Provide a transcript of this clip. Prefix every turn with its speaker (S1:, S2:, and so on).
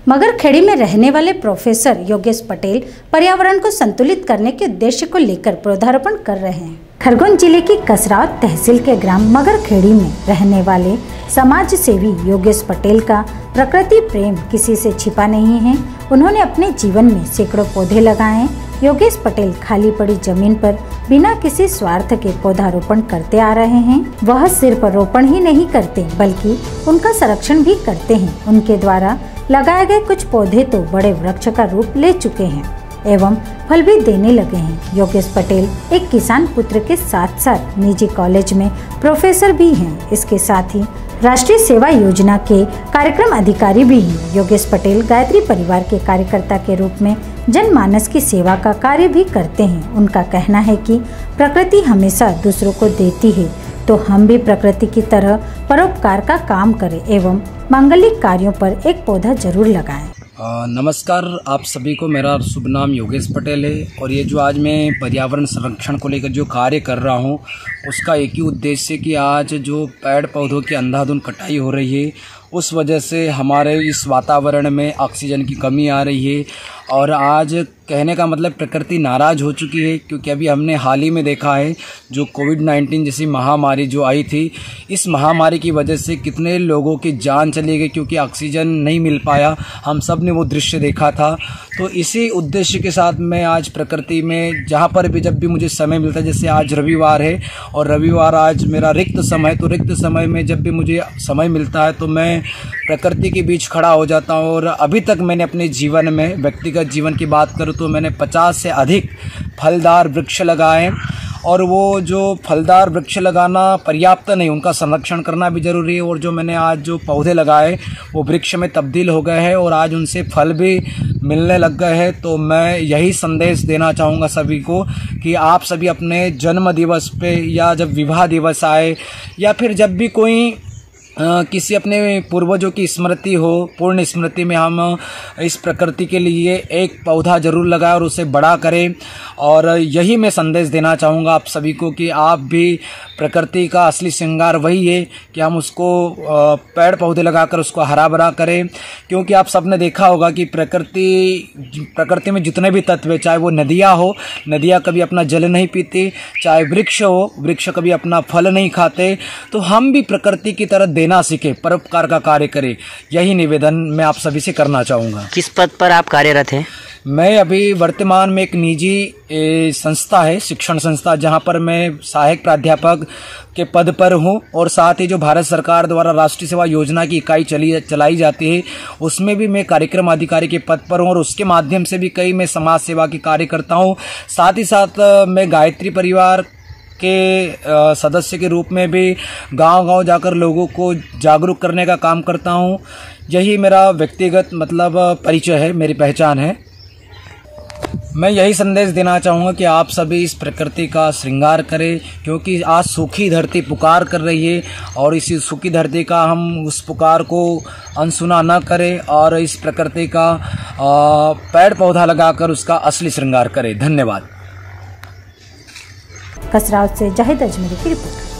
S1: मगरखेड़ी में रहने वाले प्रोफेसर योगेश पटेल पर्यावरण को संतुलित करने के उद्देश्य को लेकर पौधारोपण कर रहे हैं। खरगोन जिले की कसराव तहसील के ग्राम मगरखेड़ी में रहने वाले समाज सेवी योगेश पटेल का प्रकृति प्रेम किसी से छिपा नहीं है। उन्होंने अपने जीवन में सैकड़ों पौधे लगाए हैं। योगेश पटेल खाली पड़ी जमीन पर बिना किसी स्वार्थ के पौधारोपण करते आ रहे हैं। वह सिर्फ रोपण ही नहीं करते बल्कि उनका संरक्षण भी करते हैं। उनके द्वारा लगाए गए कुछ पौधे तो बड़े वृक्ष का रूप ले चुके हैं एवं फल भी देने लगे हैं। योगेश पटेल एक किसान पुत्र के साथ साथ निजी कॉलेज में प्रोफेसर भी हैं। इसके साथ ही राष्ट्रीय सेवा योजना के कार्यक्रम अधिकारी भी हैं। योगेश पटेल गायत्री परिवार के कार्यकर्ता के रूप में जनमानस की सेवा का कार्य भी करते हैं। उनका कहना है कि प्रकृति हमेशा दूसरों को देती है, तो हम भी प्रकृति की तरह परोपकार का काम करें एवं मांगलिक कार्यों पर एक पौधा जरूर लगाएं।
S2: नमस्कार, आप सभी को मेरा शुभ नाम योगेश पटेल है और ये जो आज मैं पर्यावरण संरक्षण को लेकर जो कार्य कर रहा हूँ उसका एक ही उद्देश्य कि आज जो पेड़ पौधों की अंधाधुंध कटाई हो रही है उस वजह से हमारे इस वातावरण में ऑक्सीजन की कमी आ रही है और आज कहने का मतलब प्रकृति नाराज़ हो चुकी है, क्योंकि अभी हमने हाल ही में देखा है जो कोविड-19 जैसी महामारी जो आई थी, इस महामारी की वजह से कितने लोगों की जान चली गई क्योंकि ऑक्सीजन नहीं मिल पाया। हम सब ने वो दृश्य देखा था। तो इसी उद्देश्य के साथ मैं आज प्रकृति में जहाँ पर भी जब भी मुझे समय मिलता है, जैसे आज रविवार है और रविवार आज मेरा रिक्त समय, तो रिक्त समय में जब भी मुझे समय मिलता है तो मैं प्रकृति के बीच खड़ा हो जाता हूँ। और अभी तक मैंने अपने जीवन में, व्यक्तिगत जीवन की बात करूँ तो मैंने 50 से अधिक फलदार वृक्ष लगाए और वो जो फलदार वृक्ष लगाना पर्याप्त नहीं, उनका संरक्षण करना भी ज़रूरी है। और जो मैंने आज जो पौधे लगाए वो वृक्ष में तब्दील हो गए हैं और आज उनसे फल भी मिलने लग गए हैं। तो मैं यही संदेश देना चाहूँगा सभी को कि आप सभी अपने जन्म दिवस पे या जब विवाह दिवस आए या फिर जब भी कोई किसी अपने पूर्वजों की स्मृति हो, पूर्ण स्मृति में हम इस प्रकृति के लिए एक पौधा जरूर लगाएं और उसे बड़ा करें। और यही मैं संदेश देना चाहूँगा आप सभी को कि आप भी, प्रकृति का असली श्रृंगार वही है कि हम उसको पेड़ पौधे लगाकर उसको हरा भरा करें। क्योंकि आप सबने देखा होगा कि प्रकृति में जितने भी तत्व हैं, चाहे वो नदियाँ हो, नदियाँ कभी अपना जल नहीं पीती, चाहे वृक्ष हो, वृक्ष कभी अपना फल नहीं खाते। तो हम भी प्रकृति की तरह देना सीखे, परोपकार का कार्य करें। यही निवेदन मैं आप सभी से करना चाहूँगा।
S3: किस पद पर आप कार्यरत हैं?
S2: मैं अभी वर्तमान में एक निजी संस्था है, शिक्षण संस्था, जहां पर मैं सहायक प्राध्यापक के पद पर हूं और साथ ही जो भारत सरकार द्वारा राष्ट्रीय सेवा योजना की इकाई चलाई जाती है उसमें भी मैं कार्यक्रम अधिकारी के पद पर हूं और उसके माध्यम से भी कई मैं समाज सेवा के कार्य करता हूं। साथ ही साथ मैं गायत्री परिवार के सदस्य के रूप में भी गांव-गांव जाकर लोगों को जागरूक करने का काम करता हूं। यही मेरा व्यक्तिगत मतलब परिचय है, मेरी पहचान है। मैं यही संदेश देना चाहूँगा कि आप सभी इस प्रकृति का श्रृंगार करें, क्योंकि आज सूखी धरती पुकार कर रही है और इसी सूखी धरती का हम उस पुकार को अनसुना न करें और इस प्रकृति का पेड़ पौधा लगाकर उसका असली श्रृंगार करें। धन्यवाद।
S1: कसराव से जाहिद अजमेरी की रिपोर्ट।